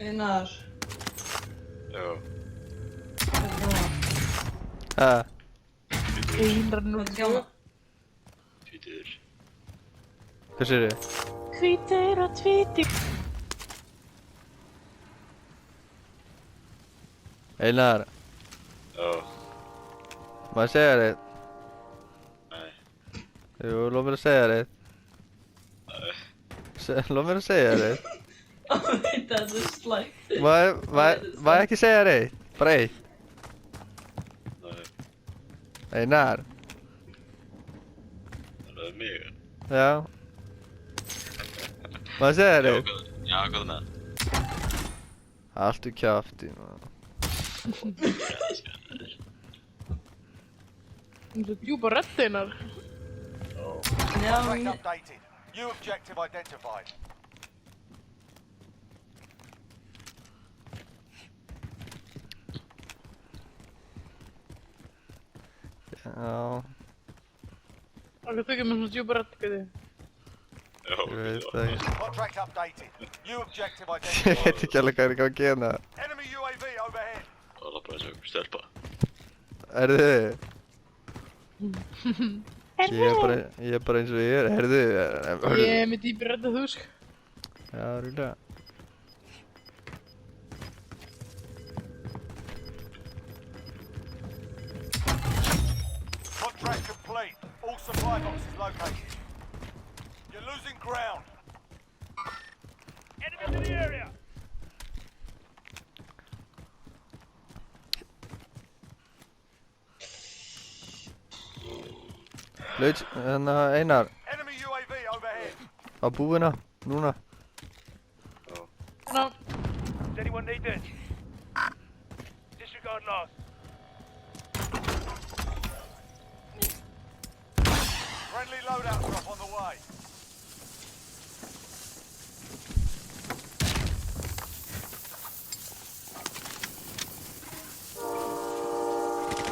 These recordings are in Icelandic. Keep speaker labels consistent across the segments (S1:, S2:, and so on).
S1: Einar.
S2: Já.
S3: Einar
S1: Hvað
S3: nú.
S1: er þjána?
S2: Tvítur.
S4: Hvað sér þið?
S3: Hvítir og tvítir.
S4: Einar,
S2: Já.
S4: maður segja þér.
S2: Nei.
S4: Jú, lof mér að segja þér. Lof mér að segja þér.
S1: Það veit að þetta er slægt.
S4: Maður ekki segja þér. Bara eitt.
S2: Nei.
S4: Einar.
S2: Það er mig.
S4: Já. Maður segja þér.
S2: Já, hvað er með?
S4: Allt úr kjafti, maður.
S3: Það er svo djúpa rödd Einar.
S1: Já,
S5: Track updated. New objective identified.
S4: Já,
S3: Það þykir mér svona djúpa rödd, hvað þið?
S2: Já,
S4: ég veit það ekki.
S5: Contract updated. New objective
S4: Ég
S5: identified.
S4: veit ekki alveg hvað er í gangi hérna.
S5: Enemy UAV overhead.
S2: Það er bara eins og stelpa.
S4: Herðu. Ég er bara eins og ég er. Herðu.
S3: Ég er með djúpa rödd að þú sko.
S4: Já, rúlega.
S5: Contract complete. All supply boxes located. You're losing ground. Enemies in the area.
S4: Laut, Einar.
S5: Enemy UAV overhead.
S4: Á búina. Núna.
S3: Ná,
S5: Does anyone need this? Disregard loss. Friendly loadout drop on the way.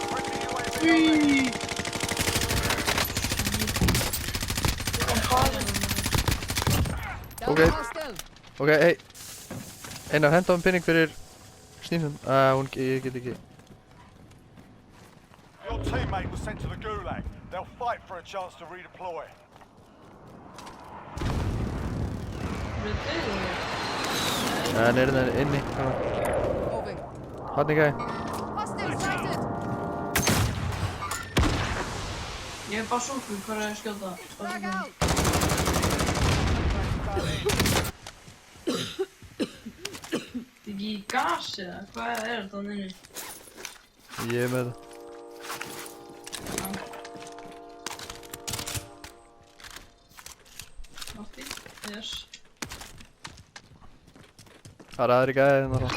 S5: Friendly UAV overhead.
S4: Ok. Ok, hei. Einar, henda pinning fyrir snýfnum. Ég get ekki.
S5: Your teammate was sent to the Gulag. They'll fight for a chance to redeploy.
S4: Hann er það inni. Hann ekki.
S6: Hostile sighted!
S1: ég er bara sókur, hvað er að skjóta?
S6: Frag out!
S1: Ekki í gas eða? Hvað er þetta hann inni?
S4: Ég er með það.
S1: Nátti? Yes.
S4: Það er aðri gæði hérna þá.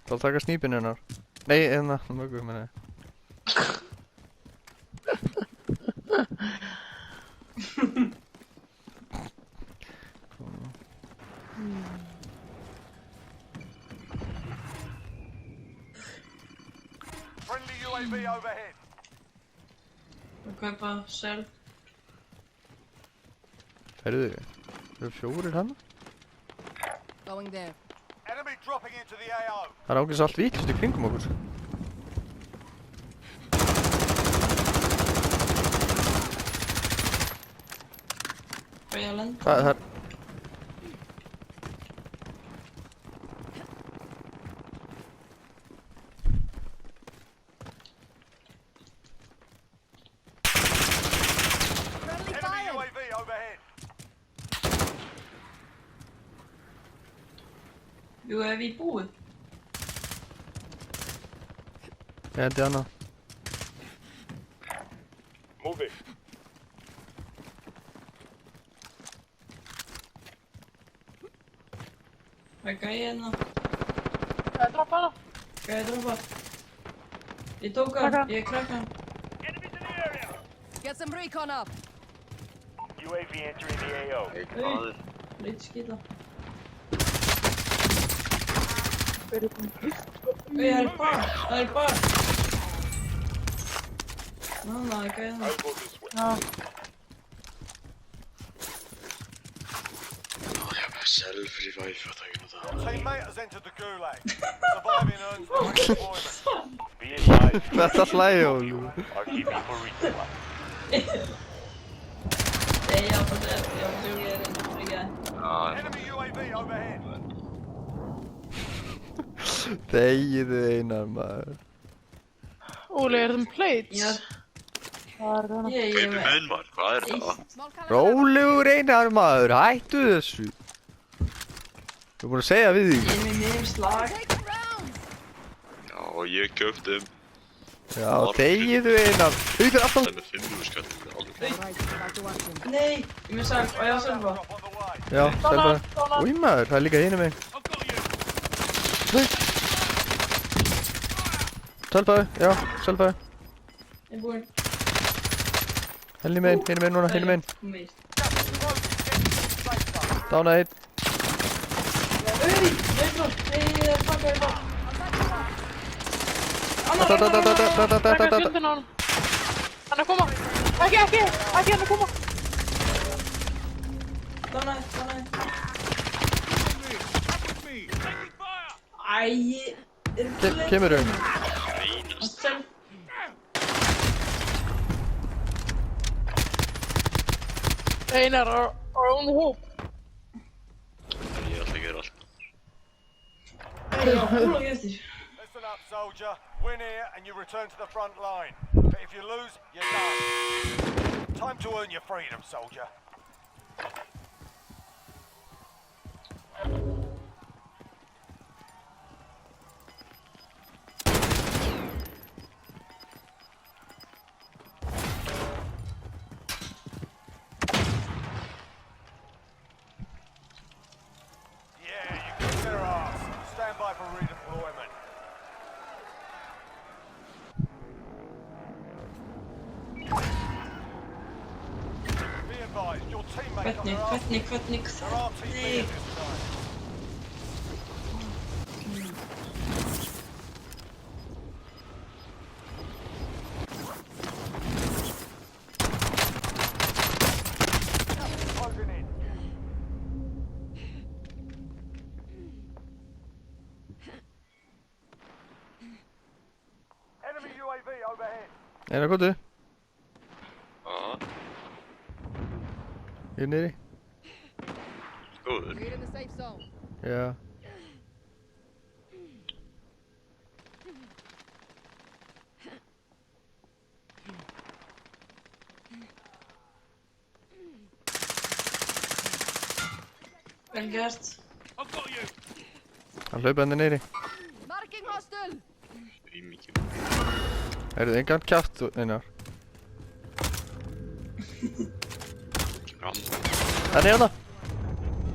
S4: Það taka snýpinn hennar. Nei, hérna, möggu, menni.
S5: Friendly UAV overhead.
S1: Að kaupa sel.
S4: Herðu, eru fjórir hann?
S6: Going there.
S5: Enemy dropping into the AO.
S4: Það er ákveðs allt vítlust í kringum okkur.
S1: Hvað ég að lenda?
S4: Það er...
S6: Friendly
S5: Enemy
S6: fire!
S5: UAV overhead.
S1: Jú, ef ég búið.
S4: Ég hendi hana.
S5: Move it.
S1: Hvað er gæði hérna?
S3: það er droppa hana.
S1: Gæði droppa. Ég tók hann,
S3: Taka.
S1: ég krakka hann.
S5: Enemies in the area.
S6: Get some recon up!
S5: UAV entering the AO.
S2: Ei, hvað er?
S1: Leit skita.
S3: Hver er það?
S1: Það er bar, það er bar. Ná, það er gæði hann.
S5: Over this way.
S3: Já,
S2: Self-revive, fattar ekki nú það.
S5: Teammate has entered the gulag. Surviving earns them redeployment.
S7: Be advised,
S4: Þetta hlæja Ólu.
S7: RTB for resupply.
S1: Nej, jag får det. Jag tror jag är den trygga.
S2: Já,
S5: Enemy UAV overhead.
S4: Þegiðu Einar maður.
S3: Óli, er það með plates?
S1: Ja.
S3: Hvað er það?
S1: Jag är
S2: kaupi
S1: med.
S2: mun maður, hvað er það?
S6: Small cannon.
S4: Rólegur Einar maður, hættu þessu. Þú er búin að segja við því.
S1: Ge mig mer slag.
S6: Taking rounds.
S2: Já, ég köpti
S4: Já, þegiðu Einar. Hauður alltaf.
S2: það með 500 skall.
S6: Right, back to action.
S1: Nej, men sak. Och jag ser bara.
S5: Drop on the way.
S4: Já, selva. Új maður, það er líka hinum megin. Nei. Selvaðu, já, selvaðu.
S1: Jag bor.
S4: Hinum megin núna, hinum megin.
S1: Kom hit.
S5: Gas is closing. Get to the safe zone.
S4: Dána einn.
S1: Öj! Jag är klart. Nej, fuck, jag är klart. Anna,
S4: Da, da, da, da, da, da, da,
S3: Taka
S4: da, da.
S3: fjöldan á hann. Hann er að koma. Ekki, hann er að koma.
S1: Stanna. Aj!
S4: Kemur þú?
S1: Sen.
S3: Einar are on the hoop.
S2: Ég ætla að gera allt.
S1: Jag håller efter.
S5: Listen up, soldier. Win here and you return to the front line. But if you lose, you're done. Time to earn your freedom, soldier. Yeah, you kicked their ass. Stand by for redeployment. Be advised, your teammate got their ass.
S1: Kvättning.
S5: There are teammates this time. Closing in. Enemy UAV overhead.
S4: Einar, hvað þú?
S2: Já,
S4: Ég er niðri.
S2: góður.
S6: We're in the safe zone.
S4: Já.
S1: Vel gert.
S4: Hann hlaupa henni niðri.
S6: Marking hostile.
S2: Í mikið.
S4: Er þið engan kjátt, Einar?
S2: Fram.
S4: Hann er hérna.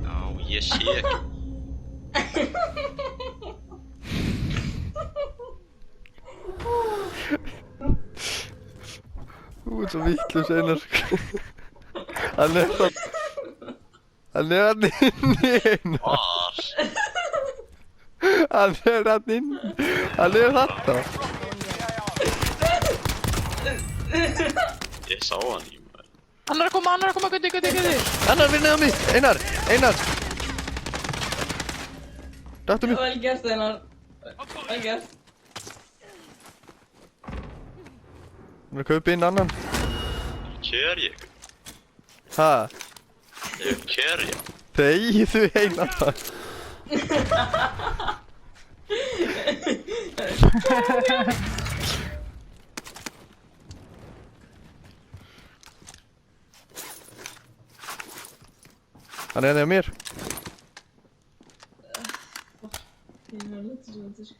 S2: Já, ég sé ekki.
S4: Þú ert svo vitlaus, Einar. Hann er það. Hann er hann inni, Einar.
S2: Var.
S4: Hann er hann inni. Hann er þarna.
S2: Ég sá hann í maður.
S3: Hann er að koma, gutti.
S4: Einar, vinnið á mig. Einar. Dættu mig.
S1: Vel gert, Einar. Vel gert.
S4: Hann er að kaupa inn annan.
S2: Kér ég.
S4: Ha?
S2: Ég kér ég.
S4: Þegiðu, Einar. Hann er hérna hjá mér.
S1: Det var lite roligt.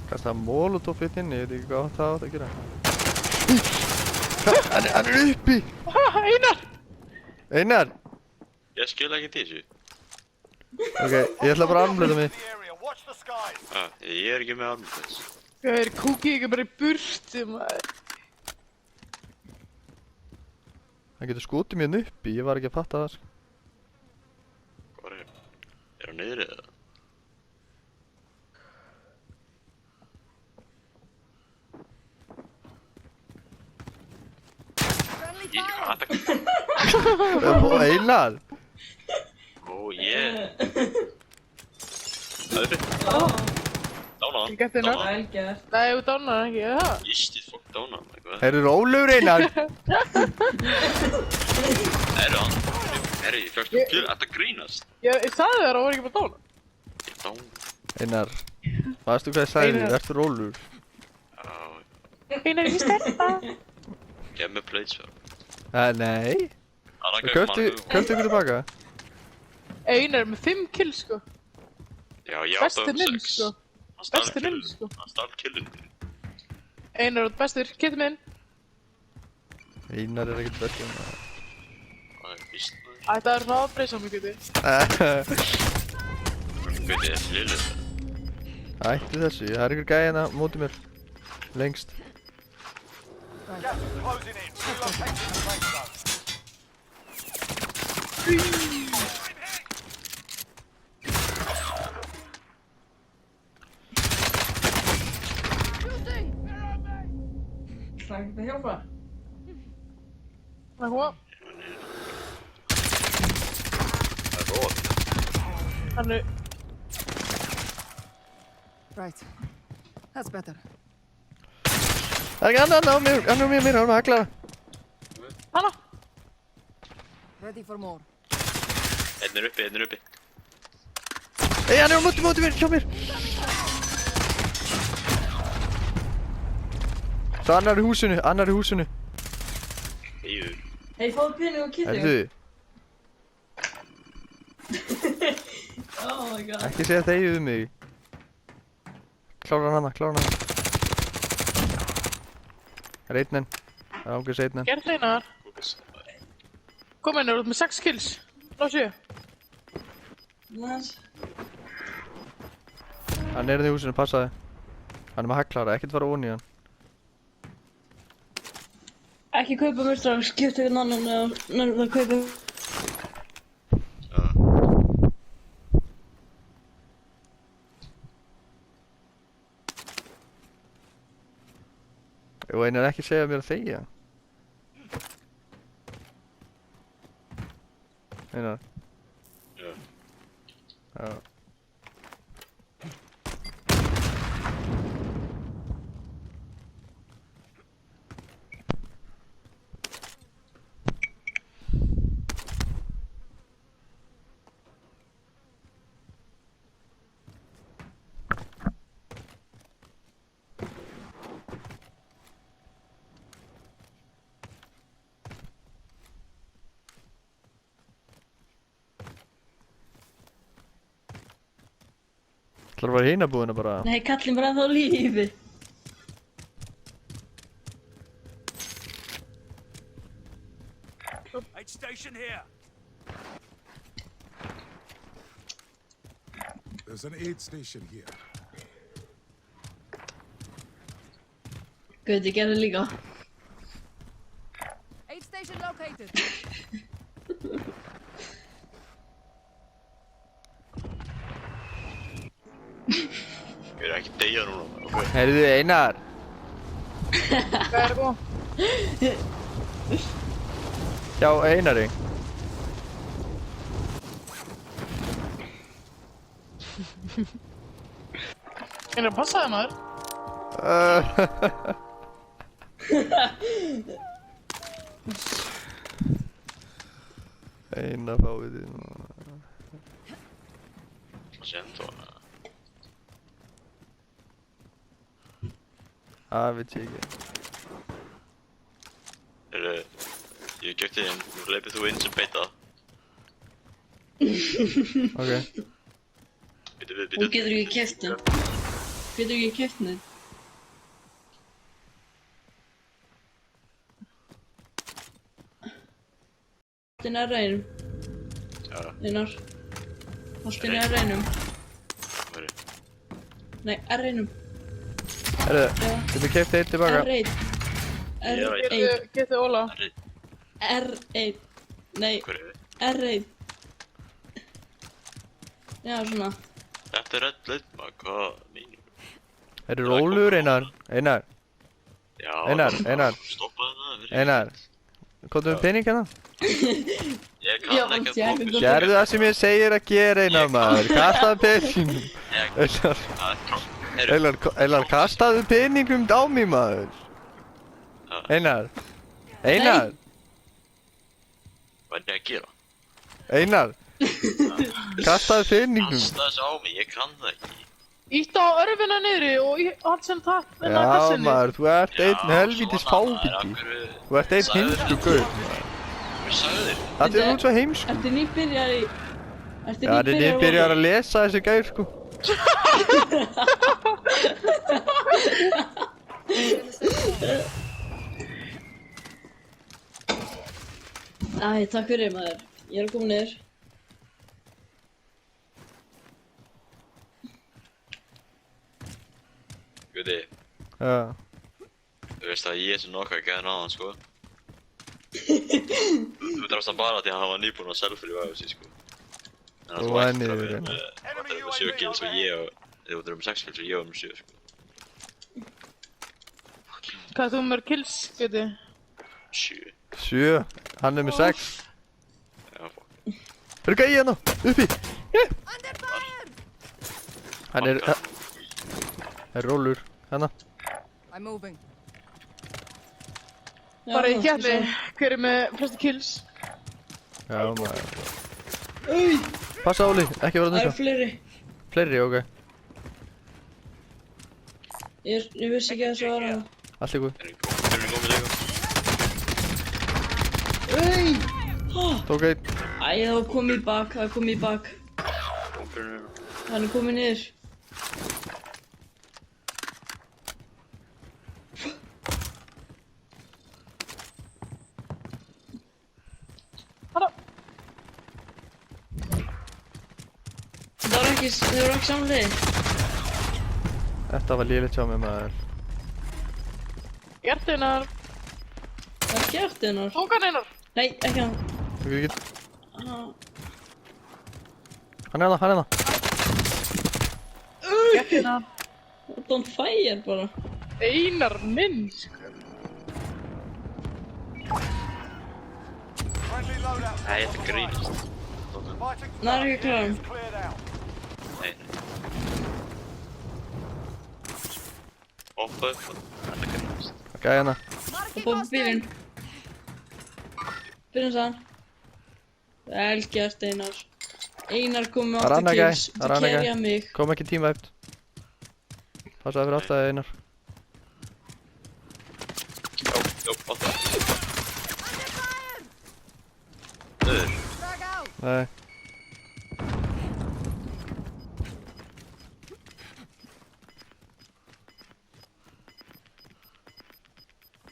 S4: Kasta molotov hitt inni, ég veit ekki hvað það átt að gera. Hann er uppi!
S3: Einar!
S4: Einar!
S2: Ég skil ekki til þessu.
S4: Ok, ég ætla bara að armblöta mig.
S5: The area. Watch the skies.
S2: Ég er ekki með armblöðs.
S3: Það er kúkið ekki bara í burtu, maður.
S4: Hann getur skotið mér uppi, ég var ekki að fatta það, sko.
S2: Hvað er það? Er hann niðri eða? Ég hata
S4: Og Einar.
S2: Ó, ég Það er upp Dána
S3: Ég gæti hérna.
S1: Vel gert.
S3: Nei, þú dánar hann ekki, eða það?
S2: Ístið fokk dána eitthvað
S4: Heyrðu rólegur Einar.
S2: Hann Herri, ég fjöxt kill, þetta grínast
S3: Ég sagði þér að hún var ekki bara dánar.
S2: Ég dána
S4: Einar. Varstu hvað ég sagði
S3: Einar.
S4: þér? Ertu rólegur?
S2: Já,
S3: Einar ekki stelpa.
S2: gef mér plates fyrir
S4: Nei.
S2: Annan
S4: Köftu ykkur tilbaka.
S3: Einar er með 5 kills, sko.
S2: Já, ég
S3: Besti
S2: átti
S3: minn,
S2: 6
S3: sko. Besti minn, sko.
S2: Hann stál killinu
S3: Einar er bestur, kittu minn.
S4: Einar er ekkert bestur.
S2: Það er víst maður
S3: Þetta er svona aðbreysa mig, Guði.
S2: Guði, er liðlega
S4: Ættu þessu, það er ykkur gæði hérna mótið mér. Lengst.
S5: Gas is closing in. Relocating the safe zone.
S6: Shooting!
S1: Það ekki að hjálpa.
S3: Það koma.
S2: Það er rót
S3: Hann er...
S6: Right. That's better.
S4: Það er ekki annan á mér, hann er mér, hann er að klara.
S3: Hanna!
S6: Ready for more.
S2: Einn er uppi
S4: Ei, hann er á mótið mér, hjá mér. Svo annar í húsinu.
S2: Íðu
S1: Hei, fáðu pening og kittu.
S4: Herðu,
S1: Oh my god.
S4: ekki segja þegið um mig. Klára hana. Það er einn enn. Það er ángjörs einn enn.
S3: Gerð Einar. Kom Einar, þú ert með 6 kills. Ná 7.
S1: Næs.
S4: Hann er í húsinu, passaði. Hann er með hakklara, ekkert fara onni í hann.
S1: Ekki kaupa mér strax, skipta ykkur annan eða nærmið að kaupa.
S4: Og Einar ekki segja mér að þegja. Einar.
S2: Já.
S4: Já. Ætlar að fara í hina búðina bara.
S1: Nei, kallinn bara ennþá á lífi.
S5: Aid station here.
S8: There's an aid station here.
S1: Guð, ég gerði líka.
S6: Aid station located.
S2: Ég er ekki deyja núna Ok
S4: Heyrðu Einar.
S3: Hvað er það góð?
S4: Hjá Einari.
S3: Einar, passaði maður.
S4: Einar fáið þið núna.
S2: Sent hana
S4: Það veit ég ekki.
S2: Ég gekti inn, nú leipið þú inn sem beita
S4: Ok.
S1: Hún getur ekki keypt hann. Getur ekki keypt hann. Alltinn er reynum.
S2: Já,
S1: Einar. Alltinn er reynum.
S2: það er
S1: Nei, er reynum.
S4: Heyrðu,
S1: Já.
S4: getur keypt eitt tilbaka.
S1: R1.
S2: Ég veit.
S1: R1.
S3: Getið Óla.
S1: R1. Nei,
S2: Hver er þið?
S1: R1. Já, svona.
S2: Þetta er öll leið maður, hvað mínum
S4: Heyrðu rólegur Einar. Einar.
S2: Já,
S4: Einar.
S2: stoppaði það
S4: Einar. Komdu með pening hérna.
S2: Ég
S1: Já,
S2: kann ekki
S1: ég
S2: að
S1: er
S2: bóka.
S4: Gerðu það sem ég segir að gera Einar maður. Kastaðu peningum. Einar, kastaðu peningum á mig maður. Einar. Einar.
S2: Hvað er ég að gera?
S4: Einar. Kastaðu peningum.
S2: Kasta þessu á mig, ég kann það ekki.
S3: Ítt á örfina niðri og hann sem tapp
S4: Já maður, þú ert einn helvítis fábíti. Þú ert einn heimsku gaur maður.
S2: Hvað sagði þér?
S4: Þetta er út svo heimsku.
S1: Ertu nýbyrjar í...
S4: Já, þetta er nýbyrjar að lesa þessi gaur sko.
S1: Æ, takk fyrir maður. Ég er að koma niður.
S2: Guði,
S4: Já.
S2: þú veist að ég sem nokkað gæði náðan, sko. Þú drafst hann bara til að hann var nýbúinn að selfie í væðusi, sko. En
S4: Þú
S2: þú
S4: var
S2: ættir að
S4: niður,
S2: vera með 7 kills og ég og... Þú ættir með 6 kills og ég var með 7, sko.
S3: Hvað er þú mörg kills, Guði?
S2: 7.
S4: 7. Hann er með 6.
S2: Já, fuck.
S4: Er það gæði hérna? Uppi! Hann er... Það er rólur. Hanna.
S6: I'm moving.
S3: Bara í kjalli, hver er með flestu kills?
S4: Já maður. Passa Óli, ekki vera
S1: Það eru
S4: þetta.
S1: fleiri.
S4: Fleiri, ok.
S1: Ég vissi ekki að það var að...
S4: Allt í góð.
S2: Erum við komið líka?
S4: Tók einn.
S1: Æ, það var komið í bak, það var komið í bak. Hann er komið niður.
S3: Halló!
S1: Það var ekki samlega.
S4: Þetta var lélegt hjá mig maður.
S3: Gert einar!
S1: Það er gert hennar.
S3: Tók hann einar!
S1: Nei, ekki hann.
S4: Þú getur ekki.
S1: Ah.
S4: Hann er hérna, hann er hérna.
S3: Gert einar!
S1: What on fire bara.
S3: Einar minn, sko.
S5: Friendly loadout.
S2: Nei, þetta grínast.
S5: Fighting
S1: Nei, er ekki klár.
S5: is cleared out.
S2: Nei. Oppa upp og þetta grínast.
S4: Gæði hérna.
S1: Og bóði bílinn. Byrjum sann. Vel gert Einar. Einar kom með
S4: Það er
S1: 8
S4: annað gæ,
S1: kills.
S4: það er
S1: Þú
S4: annað gæ.
S1: kerja mig.
S4: Kom ekki tíma eftir. Passaði fyrir aftaði Einar.
S2: Jó, oppa. Döður.
S6: Frag out.
S4: Nei.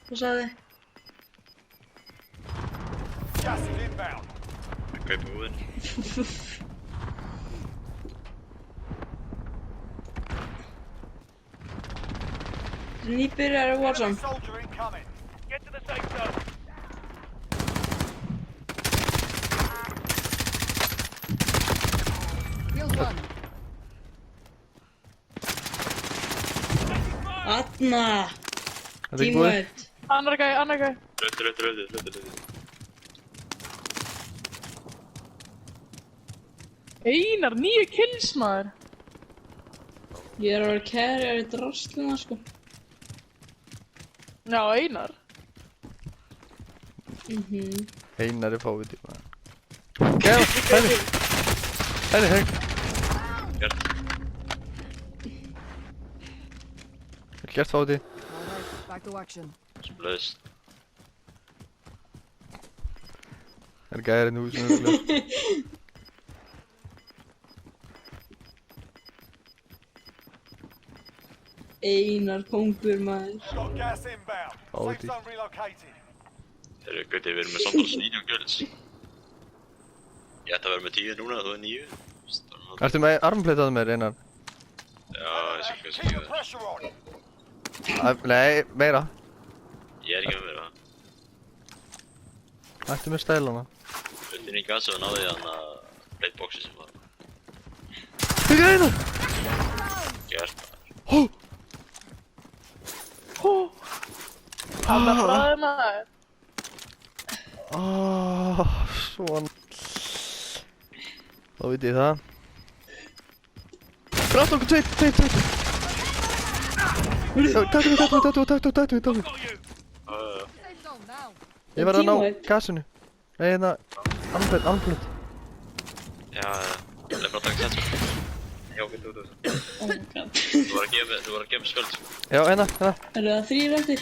S1: Hvað sagði?
S5: Gas is inbound.
S2: Kaupa húðin.
S1: Nýbyrjar að
S5: Enemy
S1: Warzone.
S5: soldier incoming.
S7: Get to the safe zone.
S6: Killed one.
S1: Anna!
S4: Þetta er ekki
S1: Team
S4: búið.
S1: White.
S3: Annar gæ, annar gæ.
S2: Röttu.
S3: Einar, 9 kills, maður.
S1: Ég er að vera kerjar í drasluna sko.
S3: Já, Einar.
S4: Einar er fáviti maður. Gæði hérna, henni. Henni.
S2: Gert.
S4: Vel gert fáviti.
S6: Alright, back to action.
S2: Splaust.
S4: Það er gæðir inn í húsinu örugglega.
S1: Einar kongur maður.
S5: Got gas inbound.
S4: Oh,
S5: Safe
S4: dear.
S5: zone relocated.
S2: Þeir eru gauti, við erum með samtals 9 kills. Ég ætti að vera með 10 núna, þú er 9.
S4: Ertu með armplitaðu með Einar?
S2: Já, ég sé hvað
S5: Keep
S2: sem
S5: the
S2: ég
S5: pressure on.
S4: Nei, meira.
S2: Ég er ekki með vera.
S4: Ertu með stælana?
S2: Inn í gasa og náði hann að plateboxi sem var
S4: Fyrir Einar!
S2: gert.
S3: Hó! Annar bræði, maður.
S4: Svona. Þá veit ég það. Grátt okkur, tveir. Taktu mig.
S6: Safe zone now.
S4: Ég verð að ná
S1: Teamwork.
S4: gasinu. Nei, hérna, annan plöt.
S2: Já, það er bara að taka sett sko. Já, ok, þú.
S1: Oh my god.
S2: Þú var að gefa mér skjöld sko.
S4: Já, hérna.
S1: Eru það 3 eftir?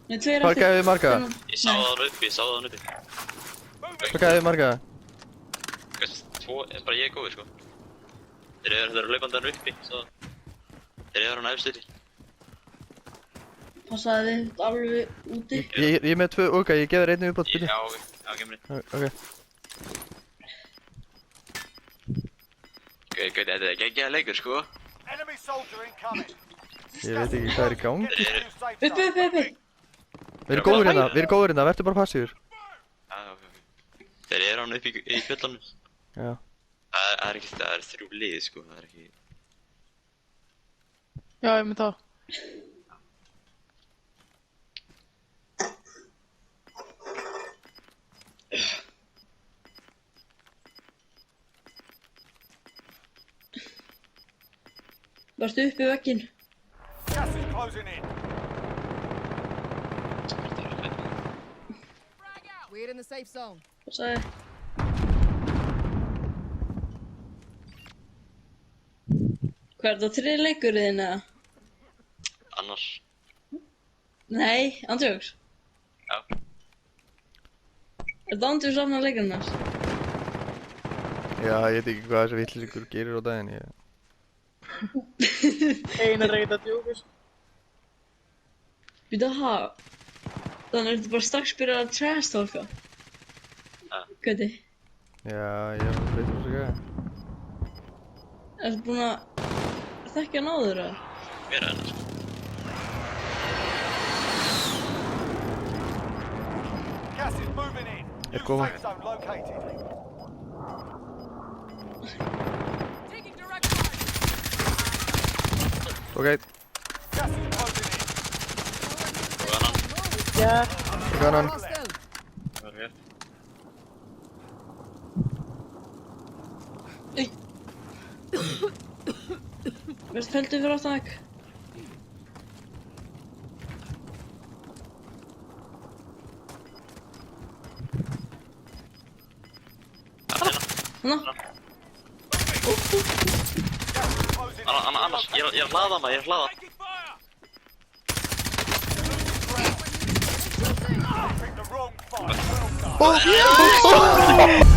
S1: Nei, 2 eftir.
S4: Hvað gæði við marga?
S2: Ég sá það hann uppi.
S4: Hvað gæði við marga?
S2: Kannski 2, bara ég er góður sko. Þeir eru laupandi hann uppi, svo þeir eru hann efst uppi.
S1: Passaði þið alveg úti.
S4: Ég er með 2 oka, ég gef þér einnig uppátt, byrju.
S2: Já, ok, kemur inn.
S4: Ok.
S2: Ok, þetta er geggjaður leikur sko.
S5: Enemy soldier incoming.
S4: Ég veit ekki hvað er í gangi.
S5: New safe
S1: Uppi.
S5: zone.
S4: Við erum góður hérna, verður bara passífur.
S2: Já, ok. Þeir eru hann uppi í fjöllunum.
S4: Já.
S2: Það er 3 lið sko, það er ekki...
S3: Já, ég með það.
S1: Varstu uppi vegginn?
S5: Gas is closing in.
S6: We're in the safe zone.
S1: Passaði. Hvað er þetta 3 leikurinn eða?
S2: Annars...
S1: Nei, andjóks.
S2: Já.
S1: Er þetta andjóks afna leikurinn hans?
S4: Já, ég veit ekki hvað þessi vittlisingur gerir á daginn, ég...
S3: Einar ekkert að djóka sko.
S1: Býta að hafa. Þannig er þetta bara strax byrjað að trash-talka. Gauti,
S4: Já, ég er með breytur þessu gæða.
S1: ertu búinn að þekkja hann áður eða?
S2: Mér er hann sko.
S5: Gas is moving in. New
S4: koma.
S5: safe zone located.
S6: Taking direct fire.
S4: Ok,
S5: Gas is closing in.
S2: Og annan.
S3: Já.
S4: ok annan.
S6: Hostile.
S2: Það er rétt.
S1: Verðst feldu fyrir áttan vegg. Hanna?
S5: Closing in.
S2: Annars, ég er að hlaða maður, ég er að hlaða.
S5: Picked the wrong fight. Well done.